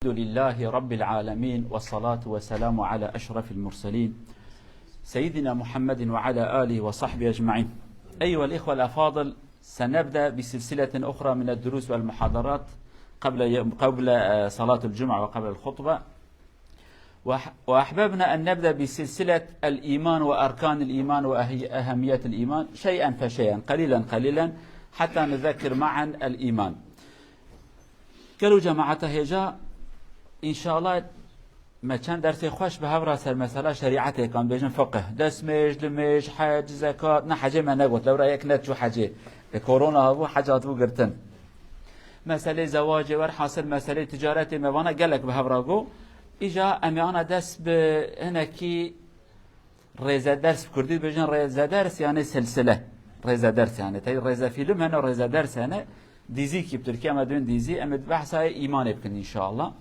الحمد لله رب العالمين والصلاة والسلام على أشرف المرسلين سيدنا محمد وعلى آله وصحبه أجمعين. أيها الإخوة الأفاضل، سنبدأ بسلسلة أخرى من الدروس والمحاضرات قبل صلاة الجمعة وقبل الخطبة، وأحببنا أن نبدأ بسلسلة الإيمان وأركان الإيمان وأهمية الإيمان شيئا فشيئا، قليلا قليلا، حتى نذكر معا الإيمان. قالوا جماعة هجا إن شاء الله ما كان درسي خوش به هفرا سر مسألة شريعته كان بيجن فقه دسمش لمش حج زكاة نه حاجة ما نقول لو رأيك نتشو حاجة بكورونا هبو حاجات بو قرتن مسألة زواج ور حاصل مسألة تجارة موانا قالك به هفرا قو إجا أمي أنا دس هنا كي ريزة درس بكردي بيجن ريزة درس يعني سلسلة ريزة درس يعني تي ريزة فيلم هنا ريزة درس هنا ديزي كي بتركيا ما دون ديزي أمد بحثها إيمان يبكن إن شاء الله.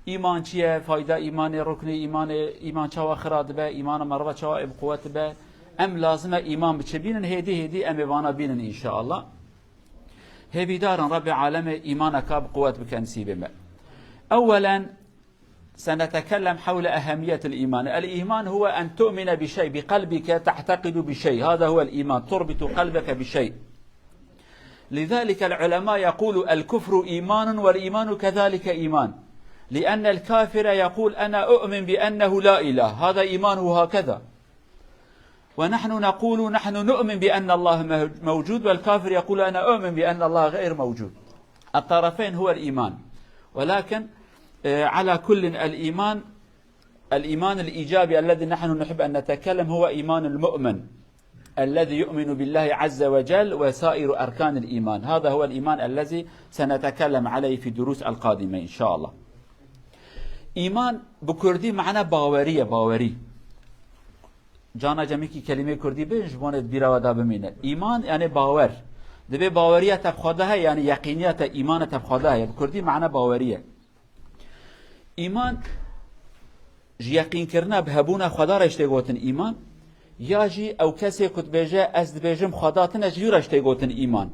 ایمان چیه؟ فایده ایمان رکن ایمان چوا خراد به ایمان مروا چوا بقوت به ام لازمه ایمان بچه بینن هدی ام وانا بینن ان شاء الله. هبی دارن رب العالم ایمانك بقوت بكنسيب ما. اولا سنتكلم حول اهميه الايمان. الايمان هو ان تؤمن بشيء بقلبك، تعتقد بشيء، هذا هو الايمان، تربط قلبك بشيء. لذلك العلماء يقول الكفر ايمان والايمان كذلك ايمان، لأن الكافر يقول أنا أؤمن بأنه لا إله، هذا إيمانه هكذا، ونحن نقول نحن نؤمن بأن الله موجود، والكافر يقول أنا أؤمن بأن الله غير موجود. الطرفين هو الإيمان، ولكن على كل الإيمان الإيجابي الذي نحن نحب أن نتكلم هو إيمان المؤمن الذي يؤمن بالله عز وجل وسائر أركان الإيمان. هذا هو الإيمان الذي سنتكلم عليه في الدروس القادمة إن شاء الله. ایمان بکردی معنی باوریه، باوری جانا جمعی که کلمه کردی به جبانت بیرا و دا بمینه. ایمان یعنی باور، دبی باوریه تبخواده های یعنی یقینیت ایمان تبخواده های، بکردی معنی باوریه. ایمان جی یقین کرنه به هبونه خدا رشته گوتن ایمان، یا جی او کسی کت بیجه از دبیجم خداتن جی رشته گوتن ایمان.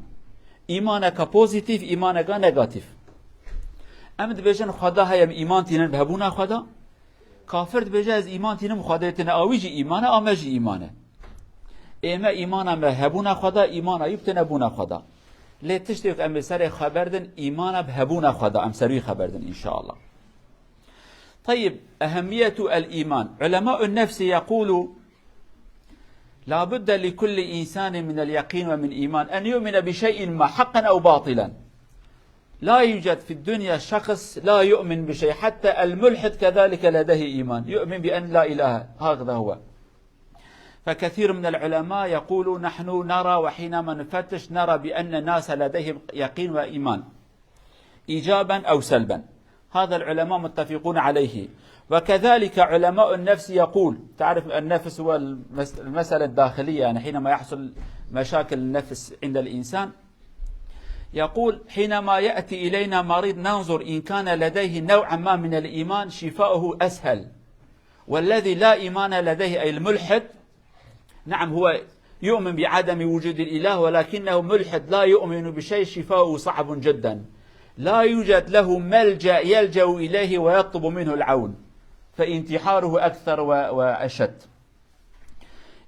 ایمانه که پوزیتیف، ایمانه که نگاتیف. امد بيجن خدا هيم ايمان تينن بهبونا خدا، كافر بيجي از ايمان تينن خدايتن اويجي ايمانه امجي ايمانه. ايما ايمانه بهبونا خدا، ايمانه يبتن بونا خدا. لي تشتيك ام سر خبردن ايمانه بهبونا خدا، ام سري خبردن ان شاء الله. طيب، اهميه الايمان. علماء النفس يقولوا لا بد لكل انسان من اليقين ومن ايمان ان يؤمن بشيء ما حقا او باطلا. لا يوجد في الدنيا شخص لا يؤمن بشيء، حتى الملحد كذلك لديه إيمان، يؤمن بأن لا إله، هكذا هو. فكثير من العلماء يقولوا نحن نرى وحينما نفتش نرى بأن الناس لديهم يقين وإيمان إيجابا أو سلبا، هذا العلماء متفقون عليه. وكذلك علماء النفس يقول، تعرف النفس هو المسألة الداخلية، يعني حينما يحصل مشاكل النفس عند الإنسان، يقول حينما يأتي إلينا مريض ننظر إن كان لديه نوعا ما من الإيمان شفاؤه أسهل، والذي لا إيمان لديه أي الملحد، نعم هو يؤمن بعدم وجود الإله ولكنه ملحد لا يؤمن بشيء، شفاؤه صعب جدا، لا يوجد له ملجأ يلجأ إليه ويطلب منه العون، فانتحاره أكثر وأشد.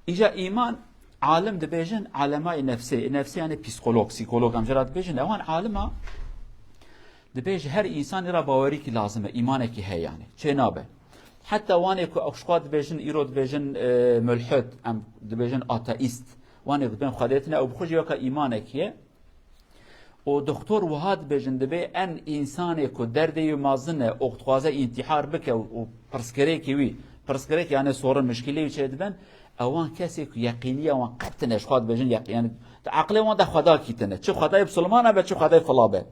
إجا إيمان عالم دبيجن علماء نفسي يعني بسيكولوج امجرات بيجن اوان عالمه دبيج هر انسان را باوري کی لازمه ایمانه کی هي يعني چنابه، حتى وانه کو اشقاد بيجن ايرود بيجن ملحد ام دبيجن اتائيست وانه بين خديتنا او بخوج يوكا ایمانه کی او دكتور وهاد بيجن دبي ان انسان کو درد يمازنه اوختوازه انتحار بك او برسكري كيوي برسكري يعني صور مشكله چدبن اوان کسی که یقینیه وان قطنش خود بجن یقین عقل وان ده خدا کیتنه، چه خدای بسلمانه به چه خدای فلابه،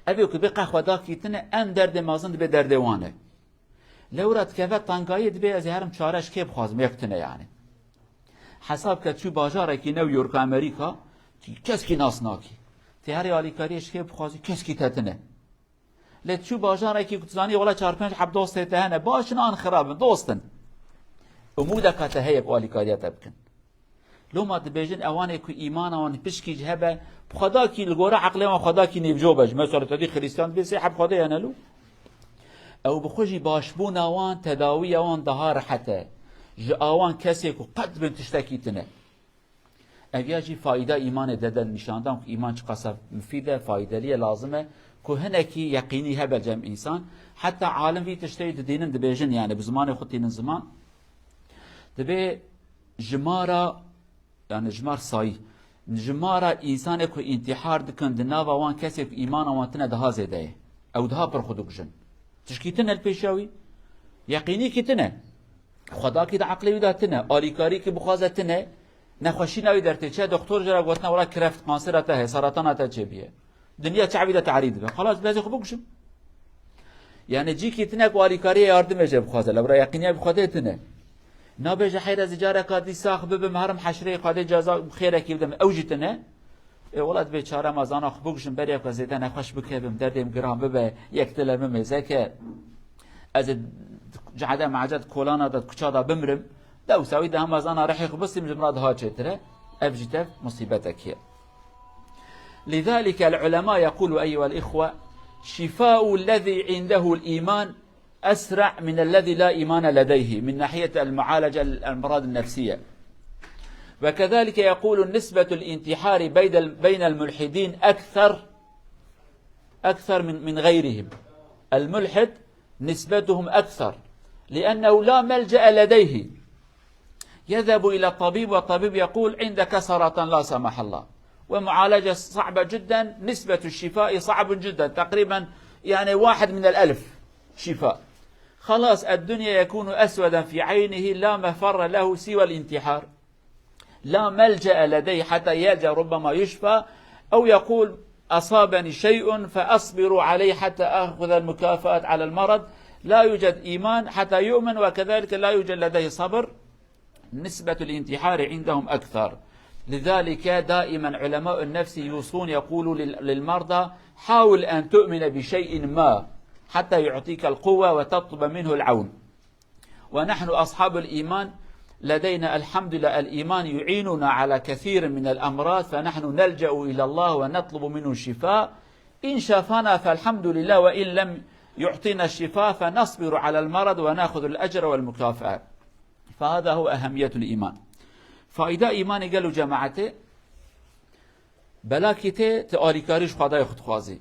اوی که بقى خدا کیتنه ام درد مازند به درد وانه، لورات که تنگایی دبی از هرم چارش که بخوازم یکتنه، یعنی حساب که چو باجاره که نیویورک امریکا کس کی ناس ناکی تیاری آلیکاریش که بخوازی کس کی تتنه، لیت چو باجاره که کتزانی ولا 4-5 حب دوسته تهنه باشن آن خراب دوستن امودك تهيب والكاريات ابكن لو ما دبيجن اوانه كو ايمان اوان بشكي جهبه خدا كي الغوره عقله ما خدا كي نيبجوبج مثلا تدي خريستيان بيسي حب خدا ينالو او بخوجي باشبون اوان تداوي اوان ظهار حتى جي اوان كسيك قد بن تشتكيتنا اوياجي فايدة ايمان ددن نشاندان ايمان قصف مفيدة فايدة ليه لازمة كو هنكي يقيني هبل جمع انسان حتى عالم في تشتري دينن دبيجن يعني بزمان خطين زمان دبي جمارة يعني جمار صاي جمارة انسان كو انتحار دكن دناوا وان كسيك ايمان وانتنا دها زيده او دها پر خدوكجن تشكيتنا البيشاوي يقيني كتنا خدا كده عقلي وداتنا آليكاري كي بخوازتنا نخوشي ناوي درتي چه دكتور جرا قوتنا ولا كرفت قانسرته سرطانته چه بيه دنيا تعبيده تعريض به خلاص لازم خبوكشم يعني جي كتنا آليكاري ياردم اجه بخوازه لبرا يقيني بخوادتنا نابج حيره زجاره كادي ساخ بمهرم حشري قادي جزاء خيرك يبدم اوجتنا ولد بیچاره مازان خبوکشم برای که زیده نخوش بکبم دردم گرام ببه یک تلمه مزکه از جعده معجد کولانا داد کچادا بمرم دو سوی ده مازان رحی خبستیم جمراد ها چتره افجتف مصیبتك هي لذلك العلماء يقولوا أيها الإخوة شفاء الذي عنده الإيمان أسرع من الذي لا إيمان لديه من ناحية المعالجة الأمراض النفسية وكذلك يقول نسبة الانتحار بين الملحدين أكثر من غيرهم الملحد نسبتهم أكثر لأنه لا ملجأ لديه يذهب إلى الطبيب والطبيب يقول عندك سرطان لا سمح الله ومعالجة صعبة جدا نسبة الشفاء صعب جدا تقريبا يعني 1 من 1000 شفاء خلاص الدنيا يكون أسودا في عينه لا مفر له سوى الانتحار لا ملجأ لديه حتى يلجأ ربما يشفى أو يقول أصابني شيء فأصبر عليه حتى أخذ المكافأة على المرض لا يوجد إيمان حتى يؤمن وكذلك لا يوجد لديه صبر نسبة الانتحار عندهم أكثر لذلك دائما علماء النفس يوصون يقولوا للمرضى حاول أن تؤمن بشيء ما حتى يعطيك القوة وتطلب منه العون ونحن أصحاب الإيمان لدينا الحمد لله الإيمان يعيننا على كثير من الأمراض فنحن نلجأ إلى الله ونطلب منه الشفاء إن شفانا فالحمد لله وإن لم يعطينا الشفاء فنصبر على المرض ونأخذ الأجر والمكافأة فهذا هو أهمية الإيمان فإذا إيماني قالوا جماعته بلاكيته تآليكاريش خدای خودخوازی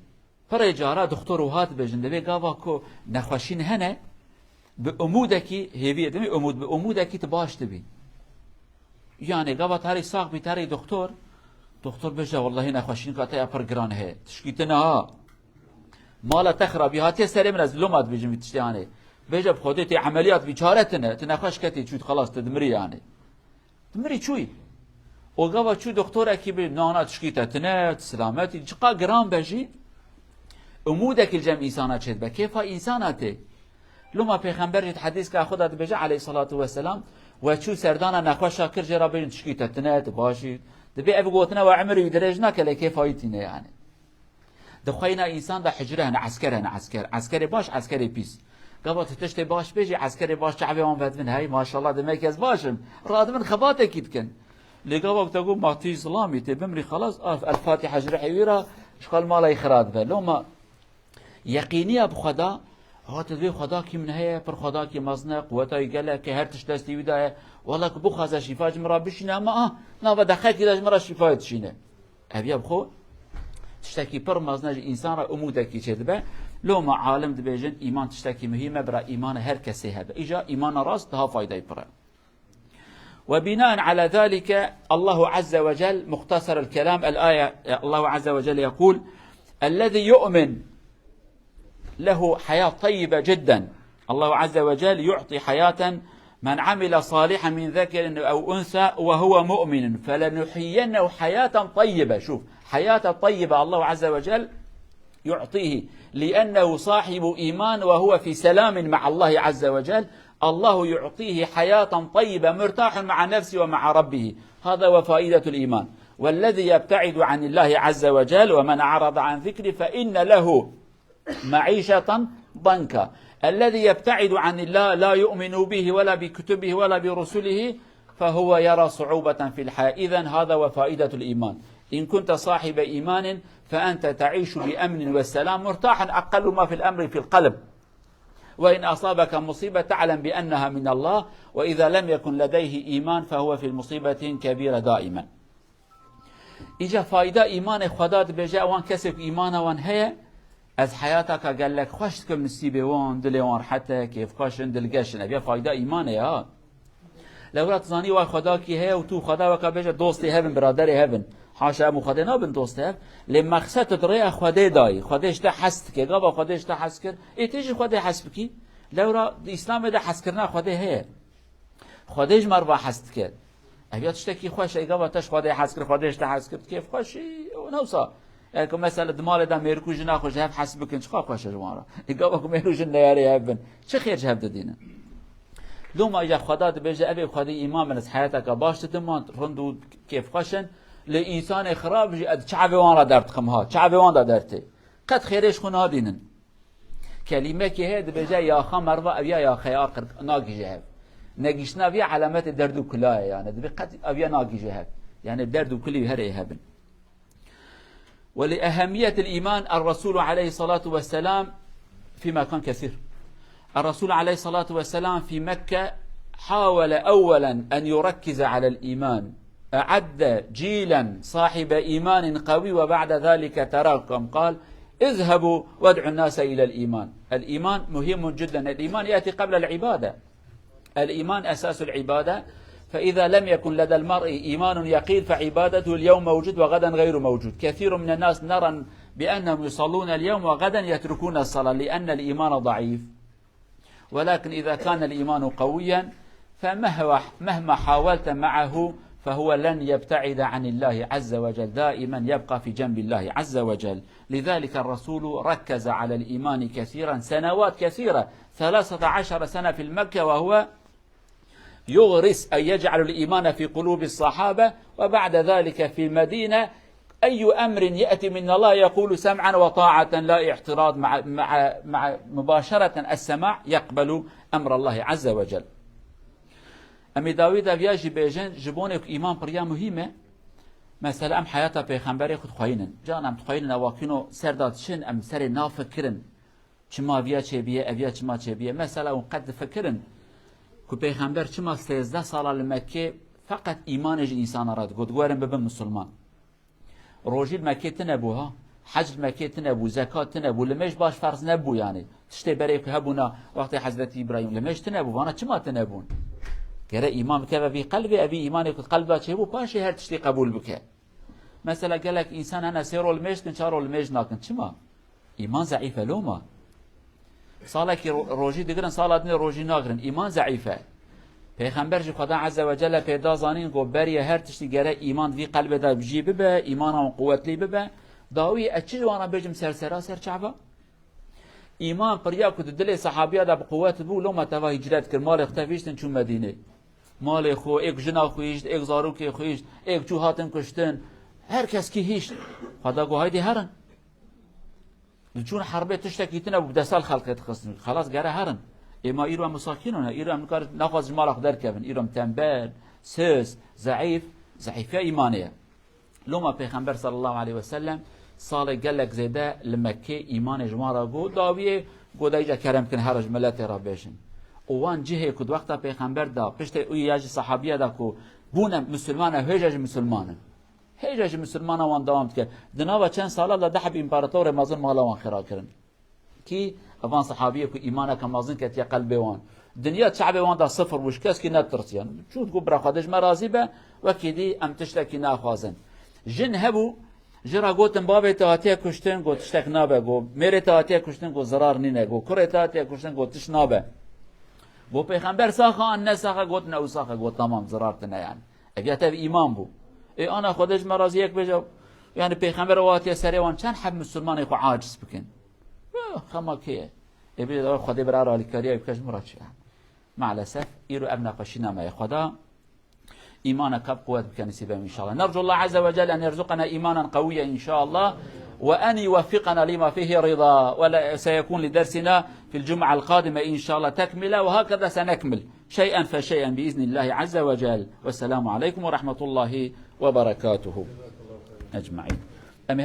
پر جارا دکتر وهات بجنده قاوا كو نخوشين هنه بأمودكي هيفيه دمي أمود بأمودكي تباش تبي يعني قاوا تاري ساق بي تاري دكتور بجا والله نخوشين كاتايا پر گران هي تشكيتنا ها مالا تخرب هاتي سري من از لومات بيجي تشتيانه بجا بخودتي عمليات بيچارتنا تنخوش كتي چوت خلاص تدمري يعني تمري چوي وقاوا چو دكتور اكي بي نانا تشكيتنا سلامتي چقا گران بجي امودك الجمع انسانات شد كيف انساناته لما پیغمبر حدیث که خودت بجا علیه الصلاة والسلام و چو سردان نخوا شاکر جرا بین تشکیتتنه باشی دبی ابو گوتنا و عمر يدرجنا كله كيف هايتينه يعني دخوينا انسان ده حجره هنا عسكر باش عسكري بيس قبط تشتي باش بيجي عسكري باش شعبي وان بدمن هاي ما شاء الله دميكز باشم راد من خباته كيدكن اللي قبط تقول ما تي ظلامي تبمري خلاص الفاتحه جرح ويرا شغل مالا يخراد لو ما يقينيه بخدا هات دوی خدا کی منه پر خدا کی مزنه قوتای گله که هر تش دستی ویدا والله که بو خازه شفاج مرا بشینه اما نه و دخل کی داش مرا شفای تشینه ابي بخو تشتكي پر مزنه انسان را اموده کی چدبه لو ما عالم دبیجن ایمان تشتكي مهمه برا ایمان هر کسی هبه اجا ایمان راست ها فایده پر وبناء على ذلك الله عز وجل مختصر الكلام الآية الله عز وجل يقول الذي يؤمن له حياة طيبة جدا الله عز وجل يعطي حياة من عمل صالحا من ذكر أو أنثى وهو مؤمن فلنحيينه حياة طيبة شوف حياة طيبة الله عز وجل يعطيه لأنه صاحب إيمان وهو في سلام مع الله عز وجل الله يعطيه حياة طيبة مرتاح مع نفسه ومع ربه هذا وفائدة الإيمان والذي يبتعد عن الله عز وجل ومن أعرض عن ذكره فإن له معيشة ضنكا الذي يبتعد عن الله لا يؤمن به ولا بكتبه ولا برسله فهو يرى صعوبة في الحياة إذن هذا وفائدة الإيمان إن كنت صاحب إيمان فأنت تعيش بأمن والسلام مرتاحا أقل ما في الأمر في القلب وإن أصابك مصيبة تعلم بأنها من الله وإذا لم يكن لديه إيمان فهو في المصيبة كبيرة دائما. إجا فايدة إيمان خدا بجاء وان كسب إيمان وان هي از حياتك قال لك خوش كم نسيبه وان دل وان حتى كيف خاشن دلقشن أبيا فايدة إيمانه يا لو تزاني واي خدا كي هي وتو خدا وكا بيجا دوستي هبن برادري هبن حاشا ابو خدا نابن دوستي هب لمقصد تدري خدا داي خداش ده حست كي غابا خداش ده حس كر اي تيجي خدا حسب كي لو را اسلام ده حس كرنا خدا هي خداش مروا حست كر ابيات تشتكي خوش اي غابا تش خدا حس كر خداش ده حس كر كيف خوش ونوصا يعني مثلا دمال ده ميركو جنا خوش هب حسب كن شخا خوش جوارا اي غابا كميرو جن ياري هبن چه خير جهب دينا لو ما اجا خدا بيجي ابي خدا ايمان من حياتك باش تدمان رندو كيف خشن لانسان خراب جي شعب وان را درت خمها شعب وان دا درته قد خيرش خنا دينن كلمه كي هاد بيجي يا خمر ابيا يا خيار ناقي جهب ناقيشنا بيا علامات الدرد كلها يعني دبي قد ابيا ناقي جهب يعني الدرد كله هري هبن. ولأهمية الإيمان الرسول عليه الصلاة والسلام في مكان كثير. الرسول عليه الصلاة والسلام في مكة حاول أولا أن يركز على الإيمان أعد جيلا صاحب إيمان قوي وبعد ذلك تراكم قال اذهبوا وادعوا الناس إلى الإيمان. الإيمان مهم جدا. الإيمان يأتي قبل العبادة. الإيمان أساس العبادة فإذا لم يكن لدى المرء إيمان يقين فعبادته اليوم موجود وغدا غير موجود. كثير من الناس نرى بأنهم يصلون اليوم وغدا يتركون الصلاة لأن الإيمان ضعيف. ولكن إذا كان الإيمان قويا فمهما حاولت معه فهو لن يبتعد عن الله عز وجل دائما يبقى في جنب الله عز وجل. لذلك الرسول ركز على الإيمان كثيرا سنوات كثيرة 13 سنة في المكة وهو يغرس أن يجعل الإيمان في قلوب الصحابة وبعد ذلك في المدينة أي أمر يأتي من الله يقول سمعا وطاعة لا اعتراض مع مباشرة السماع يقبل أمر الله عز وجل. أمي داوود بيجي بيجن جبونك إيمان بريا مهمة مثلا أم حياته بيخنبري خد خوينن جانم تخوينن واكينو سردات شن أم سر نافكرن چما بيا چه بيا أبيا چما چه بيا مثلا وقد فكرن كو بيخنبر چما 13 سال لمكة فقط إيمانج إنسان راد قد قوارن ببن مسلمان روجي المكة تنبوها حج المكة تنبو زكاة تنبو لماش باش فرض نبو يعني تشتي بريك هبونا وقت حضرت إبراهيم لماش تنبو وانا چما تنبون قال إيمان بك في قلبي أبي إيمانك قلبه شيء باشي هر تشتي قبول بك مثلا قال لك إنسان أنا سيرو الميش كن شارو الميش ناكن شما إيمان ضعيفة لوما صالك روجي دقرن صالاتني روجي ناقرن إيمان ضعيفة پیغمبر جو خدا عز وجل پیدا زانین گو بری هر تشتی گره ایمان وی قلب دا بجی ببه ایمان هم قوتلی ببه داوی اچی وانا بجم سرسرا سر چعبا ایمان پریا کد دل صحابیا دا بقوت بو لو ما توا هجرت کر مال اختفیشتن چون مدینه مال خو ایک جنا خویشت ایک زارو کی خویشت ایک چو هاتن کشتن هر کس کی هیشت خدا گو هایدی هرن چون حربه تشتکیتن ابو بدسال خلقت خصن خلاص گره هرن اما ایران مساکینونه ایران کار نخواست مال خدر کردن ایران تنبل سس ضعیفه ایمانیه لما پیغمبر صلی الله علیه و سلم سال گلک زیده لمکه ایمان جمارا گو داویه گو دایجا کرم کن هرج ملت را بشن اوان جهه کد وقتا پیغمبر دا پشت اوی یاج صحابیه دا کو بونه مسلمانه هیجاج مسلمانه وان دوام کرد دناوا چند ساله دا دحب امپراتور مازن مالا وان خرا کرن کی اوان صحابيه كو ايمانك مازن كت يا قلبي وان دنيا شعب وان دا صفر وش كاس كي نترسيان شو تقول برا خدش مرازبه وكيدي ام تشتكي ناخوازن جن هبو جرا قوتن بابي تاتيه كشتن قوت تشتك نابه قو ميري تاتيه كشتن قو زرار نينه قو كره تاتيه كشتن قو تش نابه قو پیغمبر ساخه ان ساخه قوت نو ساخه قوت تمام زرارتنا يعني ابيات ايمان بو اي انا خدش مرازيك بجو يعني پیغمبر واتيه سري وان چند حب مسلمان خو عاجز بكن خما كيه يبي دار خدي برا الكاريه بكاش مراتش مع الاسف يرو ابنا قشينا ما خدا ايمانك بقوه بكنسبه ان شاء الله نرجو الله عز وجل ان يرزقنا ايمانا قويا ان شاء الله وان يوفقنا لما فيه رضا ولا سيكون لدرسنا في الجمعه القادمه ان شاء الله تكمله وهكذا سنكمل شيئا فشيئا باذن الله عز وجل والسلام عليكم ورحمه الله وبركاته اجمعين.